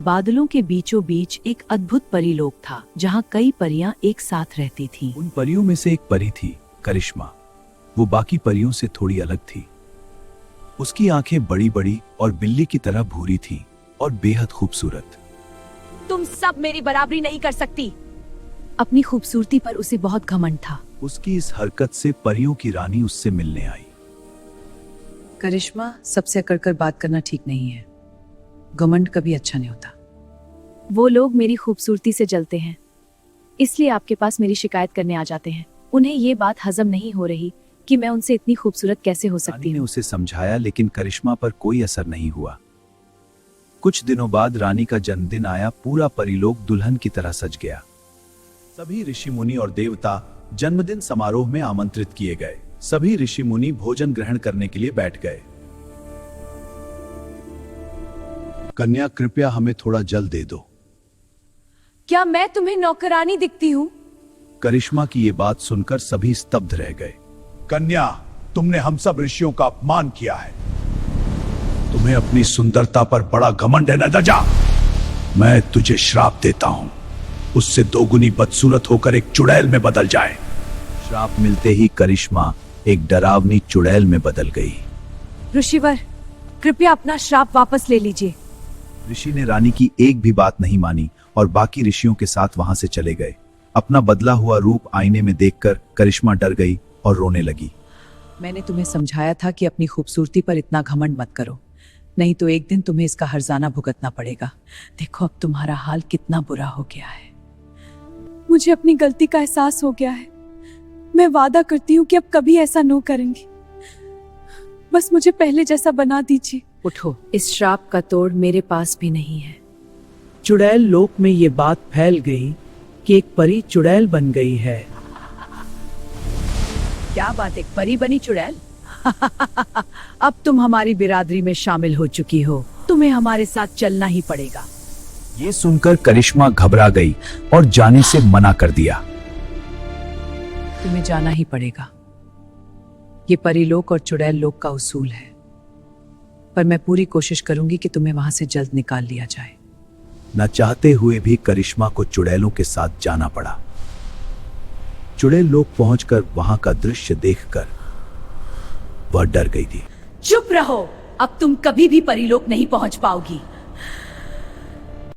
बादलों के बीचों बीच एक अद्भुत परीलोक था जहाँ कई परियां एक साथ रहती थीं। उन परियों में से एक परी थी करिश्मा। वो बाकी परियों से थोड़ी अलग थी। उसकी आंखें बड़ी बड़ी और बिल्ली की तरह भूरी थीं और बेहद खूबसूरत। तुम सब मेरी बराबरी नहीं कर सकती। अपनी खूबसूरती पर उसे बहुत घमंड था। उसकी इस हरकत से परियों की रानी उससे मिलने आई। करिश्मा, सबसे अकड़ बात करना ठीक नहीं है। घमंड कभी अच्छा नहीं होता। वो लोग मेरी खूबसूरती से जलते हैं, इसलिए आपके पास मेरी शिकायत करने आ जाते हैं। उन्हें ये बात हजम नहीं हो रही कि मैं उनसे इतनी खूबसूरत कैसे हो सकती रानी ने हूँ। उसे समझाया, लेकिन करिश्मा पर कोई असर नहीं हुआ। कुछ दिनों बाद रानी का जन्मदिन आया। पूरा परिलोक दुल्हन की तरह सज गया। सभी ऋषि मुनि और देवता जन्मदिन समारोह में आमंत्रित किए गए। सभी ऋषि मुनि भोजन ग्रहण करने के लिए बैठ गए। कन्या, कृपया हमें थोड़ा जल दे दो। क्या मैं तुम्हें नौकरानी दिखती हूँ? करिश्मा की ये बात सुनकर सभी स्तब्ध रह गए। कन्या, तुमने हम सब ऋषियों का अपमान किया है। तुम्हें अपनी सुंदरता पर बड़ा घमंड है न जा। मैं तुझे श्राप देता हूं, उससे दोगुनी बदसूरत होकर एक चुड़ैल में बदल जाए। श्राप मिलते ही करिश्मा एक डरावनी चुड़ैल में बदल गई। ऋषिवर, कृपया अपना श्राप वापस ले लीजिए। ऋषि ने रानी की एक भी बात नहीं मानी और बाकी ऋषियों के साथ वहां से चले गए। अपना बदला हुआ रूप आईने में देखकर करिश्मा डर गई और रोने लगी। मैंने तुम्हें समझाया था कि अपनी खूबसूरती पर इतना घमंड मत करो, नहीं तो एक दिन तुम्हें इसका हर्जाना भुगतना पड़ेगा। देखो अब तुम्हारा हाल कितना बुरा हो गया है। मुझे अपनी गलती का एहसास हो गया है। मैं वादा करती हूँ कि अब कभी ऐसा न करूंगी। बस मुझे पहले जैसा बना दीजिए। उठो। इस श्राप का तोड़ मेरे पास भी नहीं है। चुड़ैल लोक में ये बात फैल गई कि एक परी चुड़ैल बन गई है। क्या बात, एक परी बनी चुड़ैल? अब तुम हमारी बिरादरी में शामिल हो चुकी हो। तुम्हें हमारे साथ चलना ही पड़ेगा। ये सुनकर करिश्मा घबरा गई और जाने से मना कर दिया। तुम्हें जाना ही पड़ेगा। ये परीलोक और चुड़ैल लोक का उसूल है, पर मैं पूरी कोशिश करूंगी कि तुम्हें वहां से जल्द निकाल लिया जाए। न चाहते हुए भी करिश्मा को चुड़ैलों के साथ जाना पड़ा। चुड़ैल लोक पहुंचकर वहां का दृश्य देखकर वह डर गई थी। चुप रहो, अब तुम कभी भी परीलोक नहीं पहुंच पाओगी।